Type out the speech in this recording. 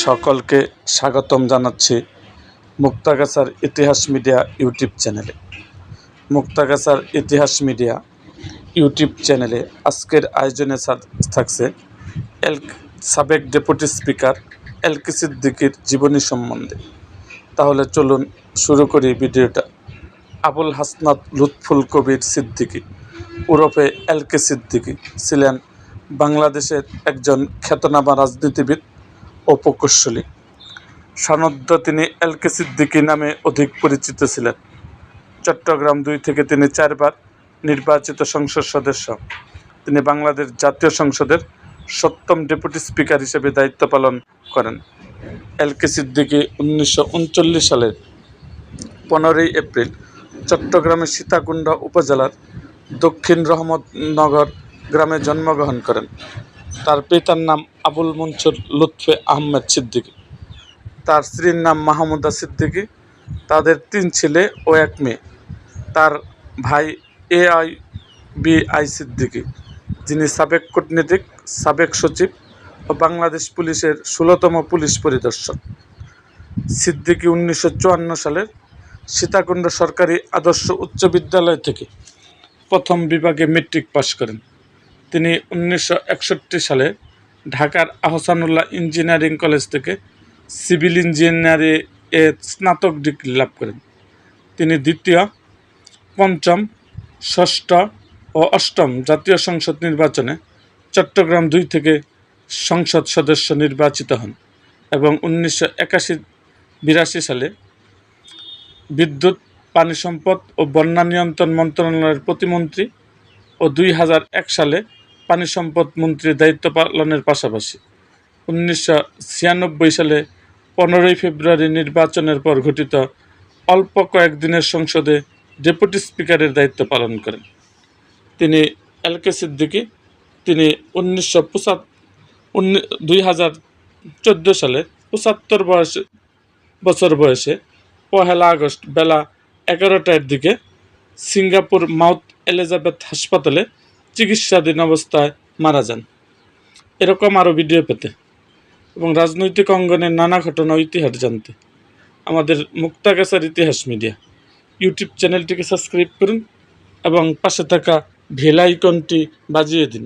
সকলকে স্বাগতম জানাচ্ছি মুক্তাগাছার ইতিহাস মিডিয়া ইউটিউব চ্যানেলে। মুক্তাগাছার ইতিহাস মিডিয়া ইউটিউব চ্যানেলে আজকের আয়োজনে থাকছে সাবেক ডেপুটি স্পিকার এলকে সিদ্দিকীর জীবনী সম্বন্ধে। তাহলে চলুন শুরু করি ভিডিওটা। আবুল হাসনাত লুৎফুল কবির সিদ্দিকী ওরফে এলকে সিদ্দিকী ছিলেন বাংলাদেশের একজন খ্যাতনামা রাজনীতিবিদ ও প্রকৌশলী। সনদ্য তিনি এলকে সিদ্দিকী নামে অধিক পরিচিত ছিলেন। চট্টগ্রাম 2 থেকে তিনি 4 বার নির্বাচিত সংসদ সদস্য। তিনি বাংলাদেশ জাতীয় সংসদের 7ম ডেপুটি স্পিকার হিসেবে দায়িত্ব পালন করেন। এলকে সিদ্দিকী 1939 সালের 15ই এপ্রিল চট্টগ্রামের সীতাকুণ্ড উপজেলার দক্ষিণ রহমতনগর গ্রামে জন্মগ্রহণ করেন। তার পিতার নাম আবুল মনসুর লুৎফে আহমেদ সিদ্দিকী, তার স্ত্রীর নাম মাহমুদা সিদ্দিকী। তাদের 3 ছেলে ও 1 মেয়ে। তার ভাই AIBI সিদ্দিকী, যিনি সাবেক কূটনীতিক, সাবেক সচিব ও বাংলাদেশ পুলিশের 16তম পুলিশ পরিদর্শক। সিদ্দিকী 1954 সালের সীতাকুণ্ড সরকারি আদর্শ উচ্চ বিদ্যালয় থেকে প্রথম বিভাগে মেট্রিক পাশ করেন। তিনি 1961 সালে ঢাকার আহসানুল্লাহ ইঞ্জিনিয়ারিং কলেজ থেকে সিভিল ইঞ্জিনিয়ারিং এ স্নাতক ডিগ্রি লাভ করেন। তিনি দ্বিতীয়, পঞ্চম, ষষ্ঠ ও অষ্টম জাতীয় সংসদ নির্বাচনে চট্টগ্রাম 2 থেকে সংসদ সদস্য নির্বাচিত হন এবং 1981-82 সালে বিদ্যুৎ, পানি সম্পদ ও বন্যা নিয়ন্ত্রণ মন্ত্রণালয়ের প্রতিমন্ত্রী ও 2001 সালে পানি সম্পদ মন্ত্রীর দায়িত্ব পালনের পাশাপাশি 1996 সালে 15ই ফেব্রুয়ারি নির্বাচনের পর ঘটিত অল্প কয়েকদিনের সংসদে ডেপুটি স্পিকারের দায়িত্ব পালন করেন। তিনি এলকে সিদ্দিকী তিনি 2014 সালে 75 বছর বয়সে 1 আগস্ট বেলা 11টার দিকে সিঙ্গাপুর মাউথ এলিজাবেথ হাসপাতালে চিকিৎসাধীন অবস্থায় মারা যান। এরকম আরও ভিডিও পেতে এবং রাজনৈতিক অঙ্গনের নানা ঘটনা ও ইতিহাস জানতে আমাদের মুক্তাগাছার ইতিহাস মিডিয়া ইউটিউব চ্যানেলটিকে সাবস্ক্রাইব করুন এবং পাশে থাকা বেল আইকনটি বাজিয়ে দিন।